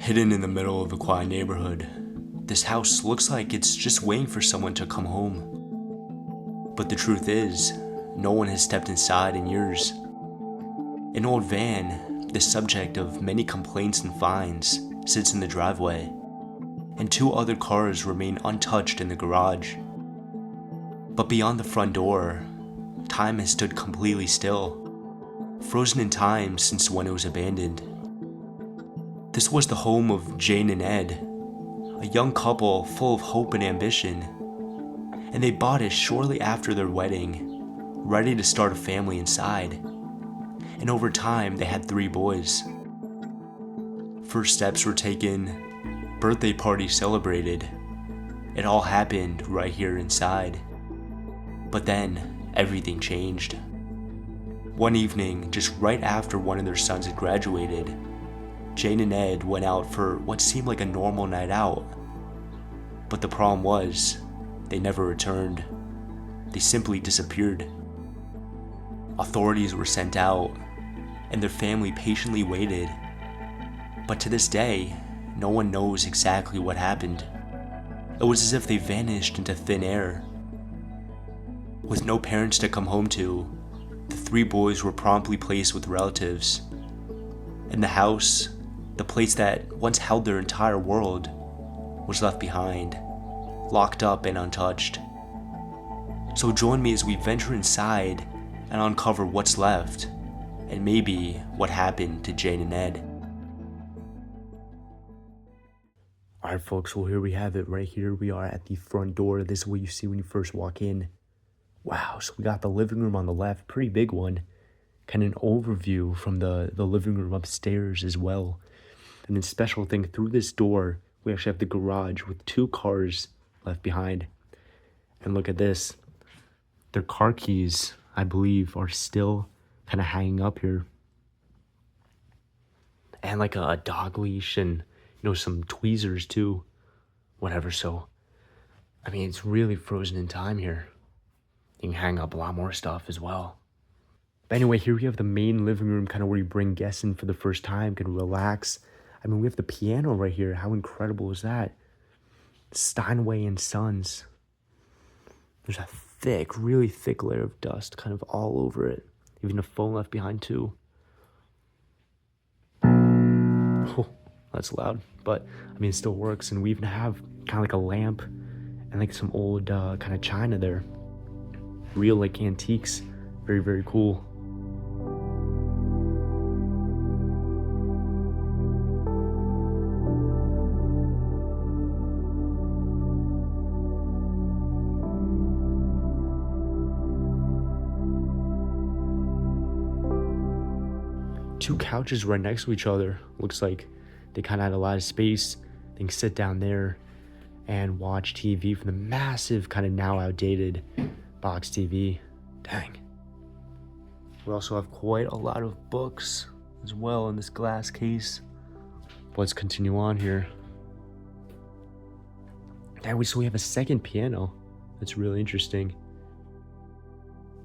Hidden in the middle of a quiet neighborhood, this house looks like it's just waiting for someone to come home. But the truth is, no one has stepped inside in years. An old van, the subject of many complaints and fines, sits in the driveway, and two other cars remain untouched in the garage. But beyond the front door, time has stood completely still, frozen in time since when it was abandoned. This was the home of Jane and Ed, a young couple full of hope and ambition, and they bought it shortly after their wedding, ready to start a family inside. And over time, they had 3 boys. First steps were taken, birthday parties celebrated. It all happened right here inside. But then, everything changed. One evening, just right after one of their sons had graduated, Jane and Ed went out for what seemed like a normal night out. But the problem was, they never returned. They simply disappeared. Authorities were sent out, and their family patiently waited. But to this day, no one knows exactly what happened. It was as if they vanished into thin air. With no parents to come home to, the 3 boys were promptly placed with relatives. And the house, the place that once held their entire world, was left behind, locked up and untouched. So join me as we venture inside and uncover what's left, and maybe what happened to Jane and Ed. Alright folks, well here we have it. Right here we are at the front door. This is what you see when you first walk in. Wow, so we got the living room on the left, pretty big one. Kind of an overview from the living room upstairs as well. And then special thing, through this door, we actually have the garage with 2 cars left behind. And look at this. Their car keys, I believe, are still kind of hanging up here. And like a dog leash and, some tweezers too. Whatever, so, I mean, it's really frozen in time here. You can hang up a lot more stuff as well. But anyway, here we have the main living room, kind of where you bring guests in for the first time, can relax. I mean, we have the piano right here. How incredible is that? Steinway and Sons. There's a thick, really thick layer of dust kind of all over it. Even a phone left behind too. Oh, that's loud. But, I mean, it still works. And we even have kind of like a lamp and like some old kind of china there. Real like antiques. Very, very cool. Two couches right next to each other. Looks like they kind of had a lot of space. They can sit down there and watch TV from the massive, kind of now outdated box TV. Dang. We also have quite a lot of books as well in this glass case. Let's continue on here. So we have a second piano. That's really interesting.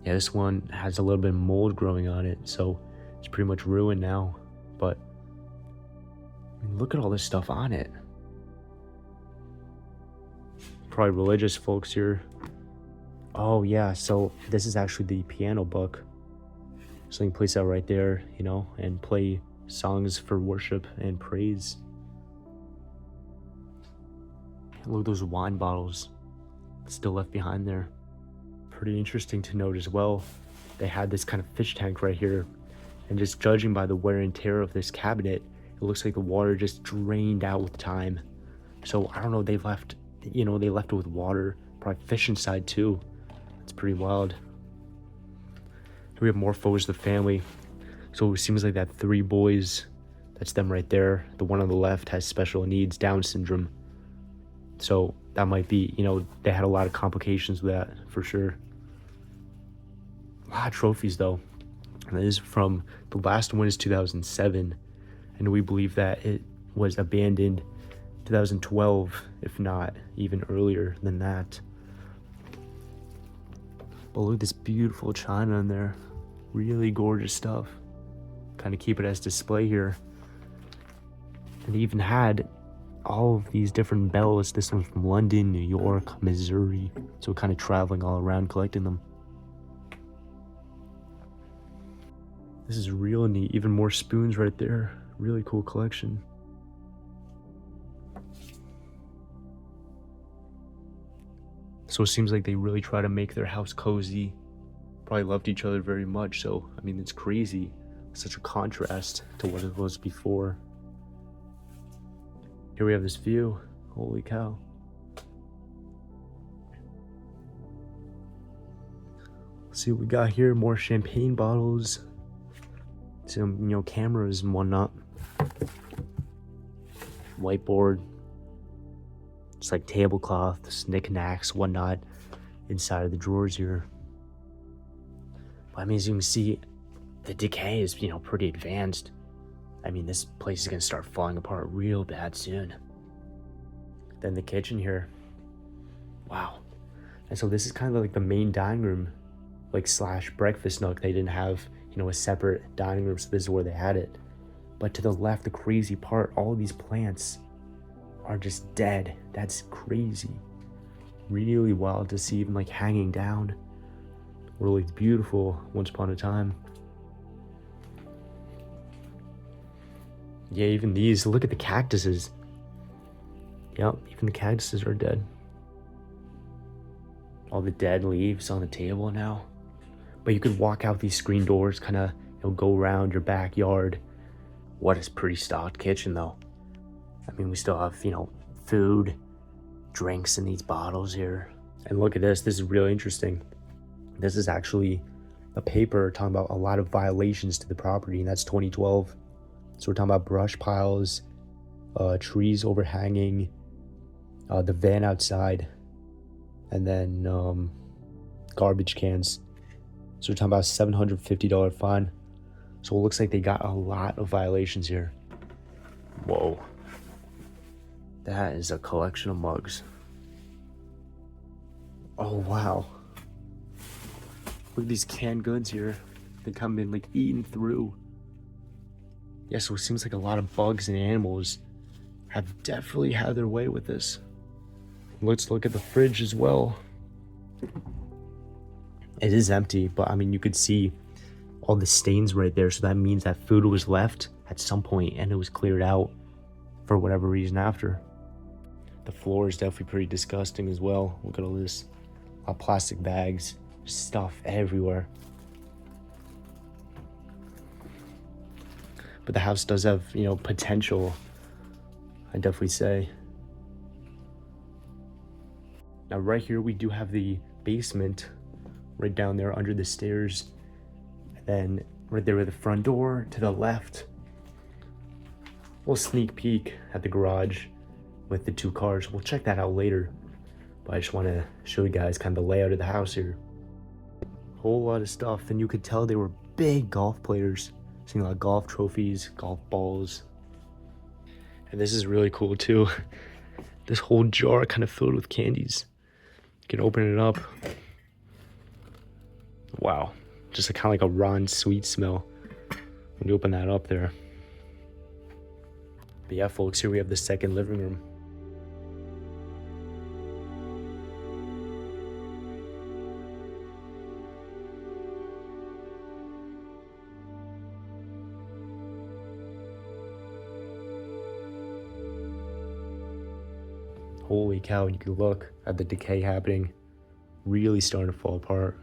Yeah, this one has a little bit of mold growing on it, so it's pretty much ruined now. But I mean, look at all this stuff on it. Probably religious folks here. Oh yeah, so this is actually the piano book. So you can place that right there, and play songs for worship and praise. And look at those wine bottles still left behind there. Pretty interesting to note as well. They had this kind of fish tank right here. And just judging by the wear and tear of this cabinet, it looks like the water just drained out with time. So I don't know, they left it with water, probably fish inside too. It's pretty wild. Here we have more photos of the family. So it seems like that 3 boys, that's them right there. The one on the left has special needs, Down syndrome. So that might be, they had a lot of complications with that for sure. A lot of trophies though. And this is from, the last one is 2007. And we believe that it was abandoned 2012, if not even earlier than that. But look at this beautiful china in there. Really gorgeous stuff. Kind of keep it as display here. And they even had all of these different bells. This one from London, New York, Missouri. So kind of traveling all around collecting them. This is real neat. Even more spoons right there. Really cool collection. So it seems like they really try to make their house cozy. Probably loved each other very much. So, I mean, it's crazy. Such a contrast to what it was before. Here we have this view. Holy cow. Let's see what we got here. More champagne bottles. Some, you know, cameras and whatnot. Whiteboard. It's like tablecloths, knickknacks, whatnot inside of the drawers here. But I mean, as you can see, the decay is, you know, pretty advanced. I mean, this place is gonna start falling apart real bad soon. Then the kitchen here. Wow. And so this is kind of like the main dining room, like slash breakfast nook. They didn't have, you know, a separate dining room, so this is where they had it. But to the left, the crazy part, all of these plants are just dead. That's crazy. Really wild to see, even like hanging down. Really beautiful once upon a time. Yeah, even these, look at the cactuses. Yep, even the cactuses are dead. All the dead leaves on the table now. But you could walk out these screen doors, kind of, you know, go around your backyard. What a pretty stocked kitchen though. I mean, we still have, you know, food, drinks in these bottles here. And look at this. This is really interesting. This is actually a paper talking about a lot of violations to the property, and that's 2012. So we're talking about brush piles, trees overhanging, the van outside, and then garbage cans. So we're talking about a $750 fine. So it looks like they got a lot of violations here. Whoa. That is a collection of mugs. Oh, wow. Look at these canned goods here. They come in like eaten through. Yeah, so it seems like a lot of bugs and animals have definitely had their way with this. Let's look at the fridge as well. It is empty, but I mean, you could see all the stains right there. So that means that food was left at some point and it was cleared out for whatever reason after. The floor is definitely pretty disgusting as well. Look at all this. Plastic bags, stuff everywhere. But the house does have, you know, potential, I definitely say. Now right here we do have the basement right down there under the stairs. And then right there with the front door to the left. We'll sneak peek at the garage with the two cars. We'll check that out later. But I just want to show you guys kind of the layout of the house here. Whole lot of stuff, and you could tell they were big golf players. Seeing a lot of golf trophies, golf balls. And this is really cool too. This whole jar kind of filled with candies. You can open it up. Wow, just kind of like a rotten sweet smell when you open that up there. But yeah, folks, here we have the second living room. Holy cow, you can look at the decay happening, really starting to fall apart.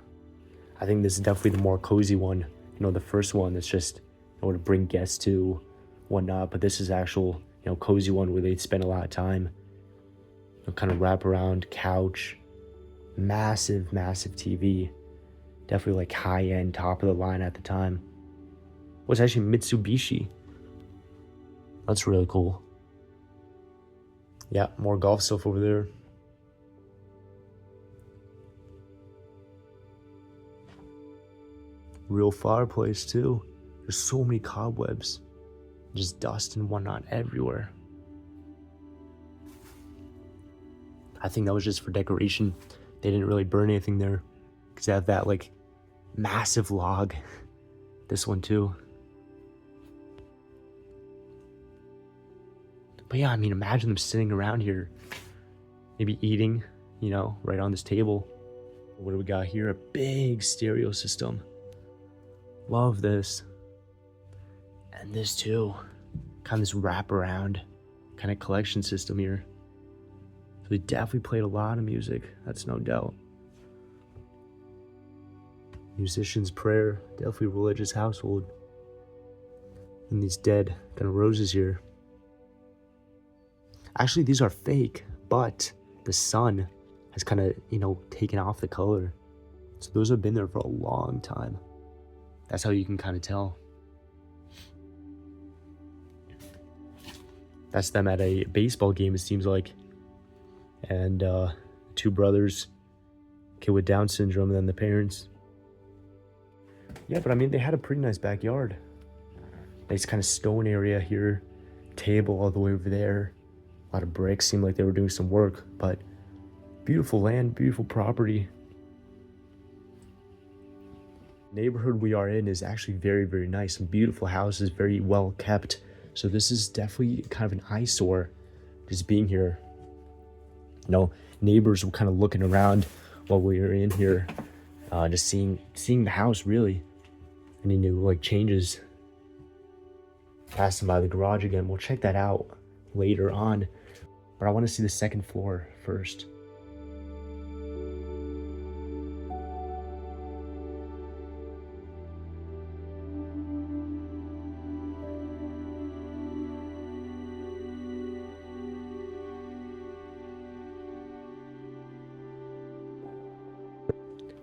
I think this is definitely the more cozy one. You know, the first one that's just, you know, to bring guests to, whatnot, but this is actual, you know, cozy one where they'd spend a lot of time. You know, kind of wrap around couch, massive TV, definitely like high end, top of the line at the time. Was actually Mitsubishi. That's really cool. Yeah, more golf stuff over there. Real fireplace too. There's so many cobwebs. Just dust and whatnot everywhere. I think that was just for decoration. They didn't really burn anything there because they have that like massive log. This one too. But yeah, I mean, imagine them sitting around here, maybe eating, you know, right on this table. What do we got here? A big stereo system. Love this. And this too. Kind of this wraparound kind of collection system here. So they definitely played a lot of music, that's no doubt. Musician's prayer, definitely religious household. And these dead kind of roses here. Actually, these are fake, but the sun has kind of, you know, taken off the color. So those have been there for a long time. That's how you can kind of tell. That's them at a baseball game, it seems like. And two brothers, kid with Down syndrome, and then the parents. Yeah, but I mean, they had a pretty nice backyard. Nice kind of stone area here. Table all the way over there. A lot of bricks, seemed like they were doing some work, but beautiful land, beautiful property. Neighborhood we are in is actually very, very nice. Some beautiful houses, very well kept. So this is definitely kind of an eyesore just being here. You know, neighbors were kind of looking around while we were in here, just seeing the house really. Any new like changes. Passing by the garage again. We'll check that out later on. But I want to see the second floor first.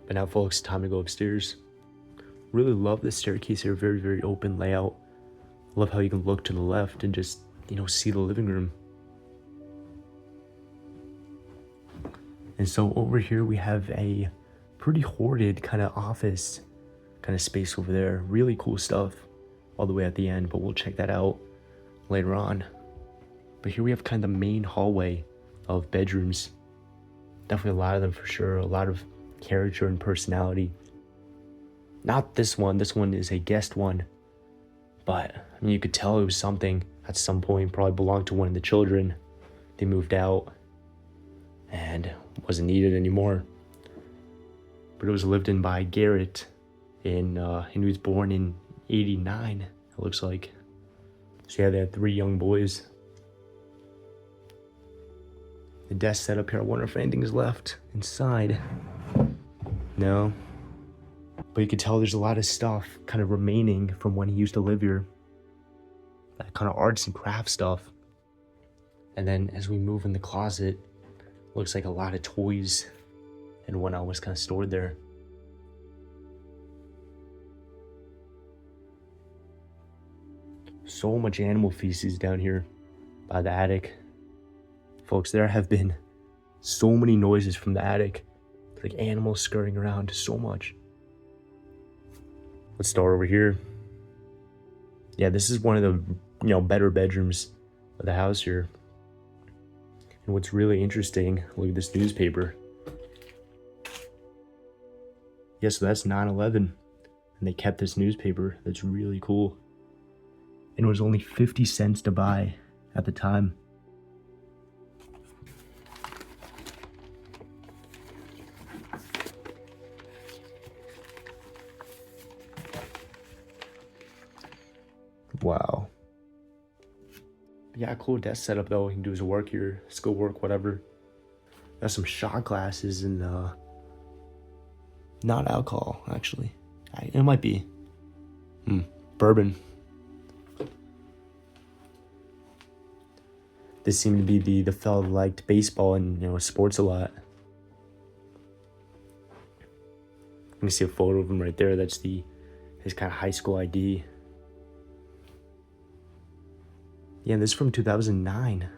But now, folks, time to go upstairs. Really love the staircase here. Very, very open layout. Love how you can look to the left and just, you know, see the living room. And so over here we have a pretty hoarded kind of office kind of space over there. Really cool stuff all the way at the end, but we'll check that out later on. But here we have kind of the main hallway of bedrooms. Definitely a lot of them for sure. A lot of character and personality. Not this one. This one is a guest one. But I mean, you could tell it was something at some point. Probably belonged to one of the children. They moved out and wasn't needed anymore. But it was lived in by Garrett. And he was born in '89. It looks like. So yeah, they had 3 young boys. The desk set up here. I wonder if anything is left inside. No. But you can tell there's a lot of stuff kind of remaining from when he used to live here. That kind of arts and crafts stuff. And then as we move in the closet, looks like a lot of toys and whatnot was kind of stored there. So much animal feces down here by the attic. Folks, there have been so many noises from the attic. Like animals scurrying around, so much. Let's start over here. Yeah, this is one of the, you know, better bedrooms of the house here. And what's really interesting, look at this newspaper. Yeah, so that's 9/11. And they kept this newspaper. That's really cool. And it was only 50 cents to buy at the time. Wow. Yeah, cool desk setup though. He can do his work here, school work, whatever. Got some shot glasses and not alcohol, actually. It might be bourbon. This seemed to be the fellow that liked baseball and, you know, sports a lot. You can see a photo of him right there. That's his kind of high school ID. Yeah, this is from 2009.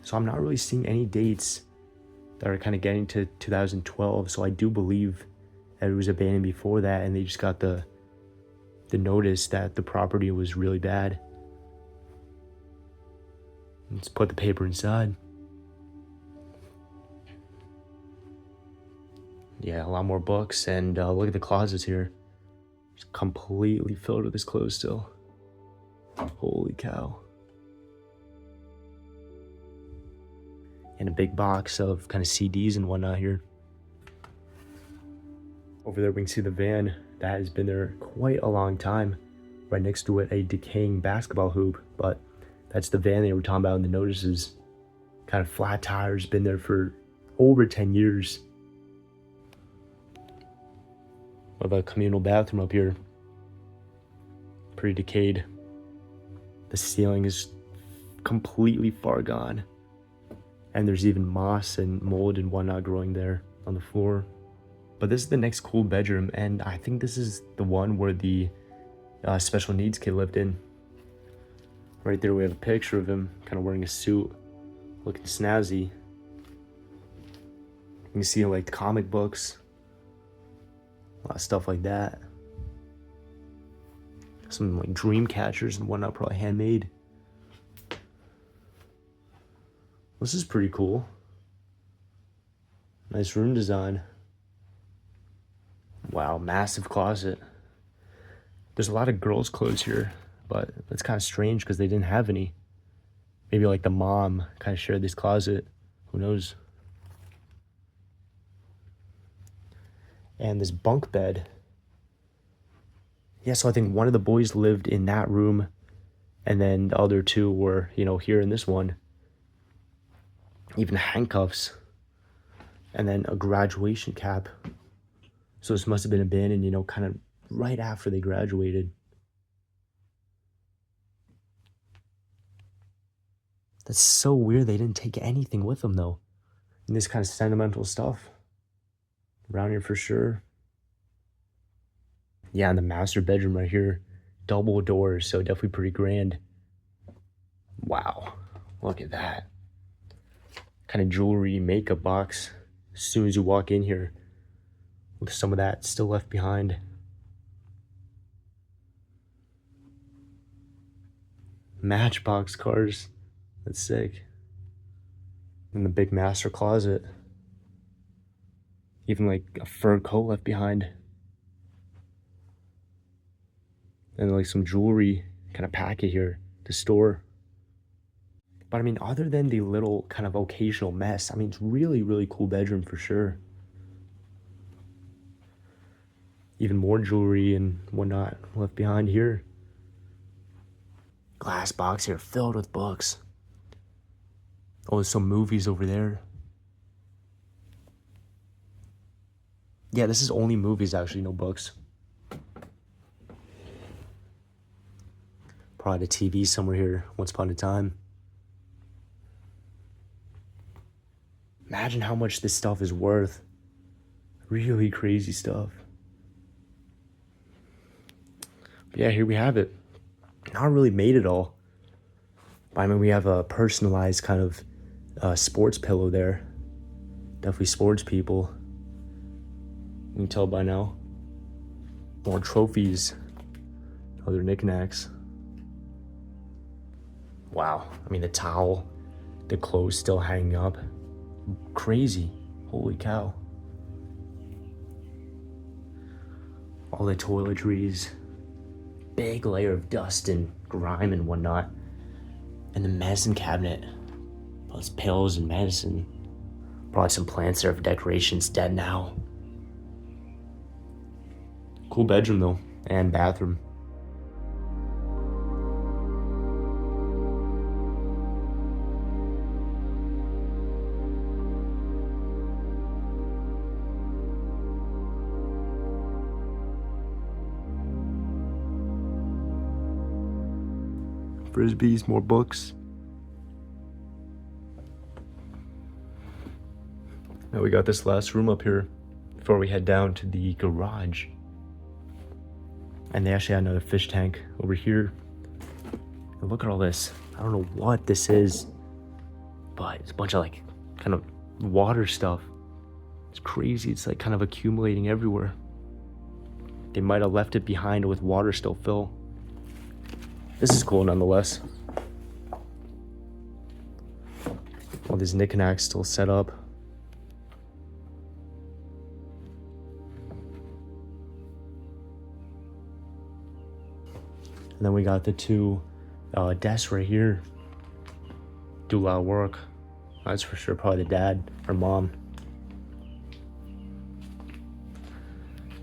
So I'm not really seeing any dates that are kind of getting to 2012. So I do believe that it was abandoned before that, and they just got the notice that the property was really bad. Let's put the paper inside. Yeah, a lot more books, and look at the closets here. It's completely filled with his clothes still. Holy cow. And a big box of kind of CDs and whatnot here. Over there we can see the van that has been there quite a long time. Right next to it, a decaying basketball hoop, but that's the van they were talking about in the notices. Kind of flat tires, been there for over 10 years. We have a communal bathroom up here. Pretty decayed. The ceiling is completely far gone. And there's even moss and mold and whatnot growing there on the floor. But this is the next cool bedroom, and I think this is the one where the special needs kid lived in. Right there we have a picture of him kind of wearing a suit, looking snazzy. You can see like the comic books, a lot of stuff like that. Some like dream catchers and whatnot, probably handmade. This is pretty cool. Nice room design. Wow, massive closet. There's a lot of girls' clothes here, but it's kind of strange because they didn't have any. Maybe like the mom kind of shared this closet. Who knows? And this bunk bed. Yeah, so I think one of the boys lived in that room, and then the other two were, here in this one. Even handcuffs. And then a graduation cap. So this must have been abandoned, kind of right after they graduated. That's so weird. They didn't take anything with them, though. And this kind of sentimental stuff. Around here for sure. Yeah, and the master bedroom right here. Double doors, so definitely pretty grand. Wow. Look at that. Kind of jewelry, makeup box. As soon as you walk in here. With some of that still left behind. Matchbox cars. That's sick. And the big master closet. Even like a fur coat left behind. And like some jewelry kind of packet here to store. But I mean, other than the little kind of occasional mess, I mean, it's really, really cool bedroom for sure. Even more jewelry and whatnot left behind here. Glass box here filled with books. Oh, there's some movies over there. Yeah, this is only movies actually, no books. Probably a TV somewhere here once upon a time. Imagine how much this stuff is worth. Really crazy stuff. But yeah, here we have it. Not really made it all. But I mean, we have a personalized kind of sports pillow there. Definitely sports people. You can tell by now. More trophies. Other knickknacks. Wow. I mean, the towel, the clothes still hanging up. Crazy. Holy cow. All the toiletries. Big layer of dust and grime and whatnot. And the medicine cabinet. Plus pills and medicine. Brought some plants there for decorations, dead now. Cool bedroom though, and bathroom. Frisbees, more books. Now we got this last room up here before we head down to the garage. And they actually had another fish tank over here. And look at all this. I don't know what this is, but it's a bunch of like kind of water stuff. It's crazy. It's like kind of accumulating everywhere. They might have left it behind with water still fill. This is cool nonetheless. All these knickknacks still set up. And then we got the two desks right here. Do a lot of work. That's for sure probably the dad or mom.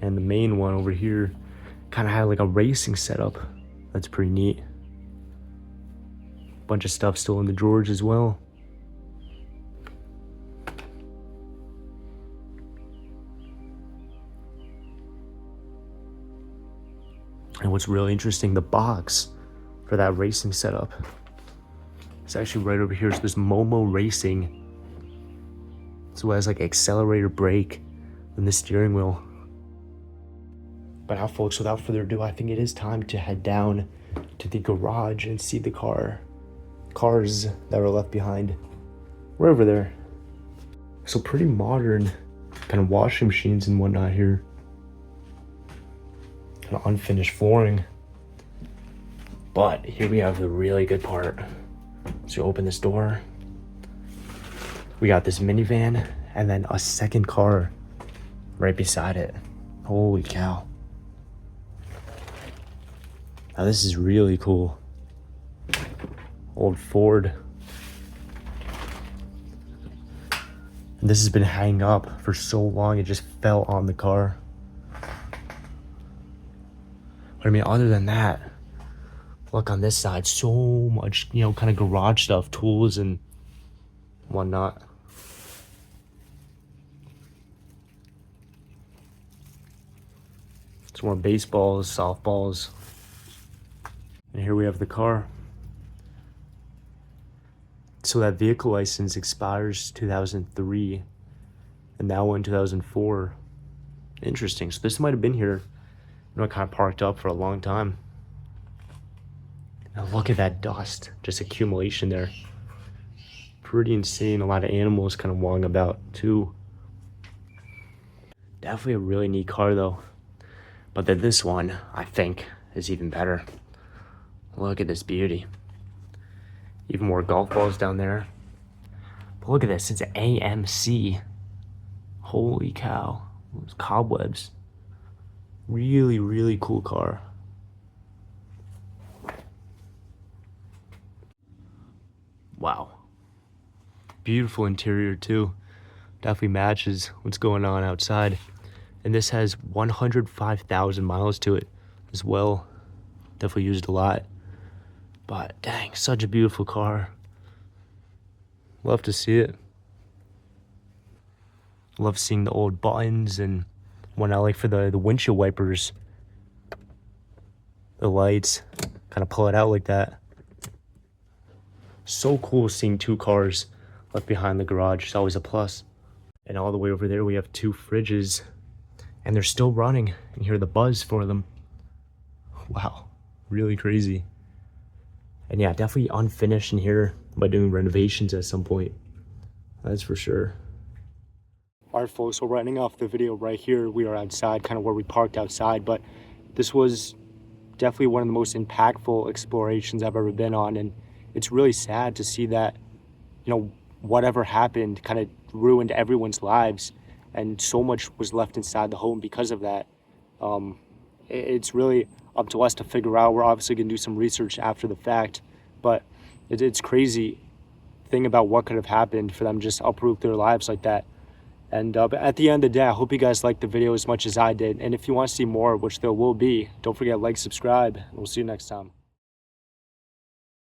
And the main one over here kind of had like a racing setup. That's pretty neat. Bunch of stuff still in the drawers as well. And what's really interesting, the box for that racing setup, it's actually right over here. It's this Momo Racing. So it has like accelerator, brake, and the steering wheel. But now folks, without further ado, I think it is time to head down to the garage and see the cars that were left behind. We're over there. So pretty modern kind of washing machines and whatnot here. Kind of unfinished flooring. But here we have the really good part. So you open this door. We got this minivan and then a second car right beside it. Holy cow. Now this is really cool. Old Ford. And this has been hanging up for so long, it just fell on the car. But I mean, other than that, look on this side, so much, you know, kind of garage stuff, tools and whatnot. Some more baseballs, softballs. And here we have the car. So that vehicle license expires 2003 and that one 2004. Interesting. So this might have been here, you know, kind of parked up for a long time. Now look at that dust, just accumulation there. Pretty insane. A lot of animals kind of walking about too. Definitely a really neat car though. But then this one, I think, is even better. Look at this beauty. Even more golf balls down there. But look at this, it's an AMC. Holy cow, those cobwebs. Really, really cool car. Wow. Beautiful interior too. Definitely matches what's going on outside. And this has 105,000 miles to it as well. Definitely used a lot. But dang, such a beautiful car. Love to see it. Love seeing the old buttons and one I like for the windshield wipers. The lights, kind of pull it out like that. So cool seeing two cars left behind the garage. It's always a plus. And all the way over there we have two fridges and they're still running. You can hear the buzz for them. Wow, really crazy. And yeah, definitely unfinished in here by doing renovations at some point. That's for sure. All right, folks, so running off the video right here, we are outside, kind of where we parked outside, but this was definitely one of the most impactful explorations I've ever been on. And it's really sad to see that, you know, whatever happened kind of ruined everyone's lives and so much was left inside the home because of that. It's really up to us to figure out. We're obviously going to do some research after the fact, but it's crazy thing about what could have happened for them just uproot their lives like that. And at the end of the day, I hope you guys liked the video as much as I did. And if you want to see more, which there will be, don't forget to like, subscribe, and we'll see you next time.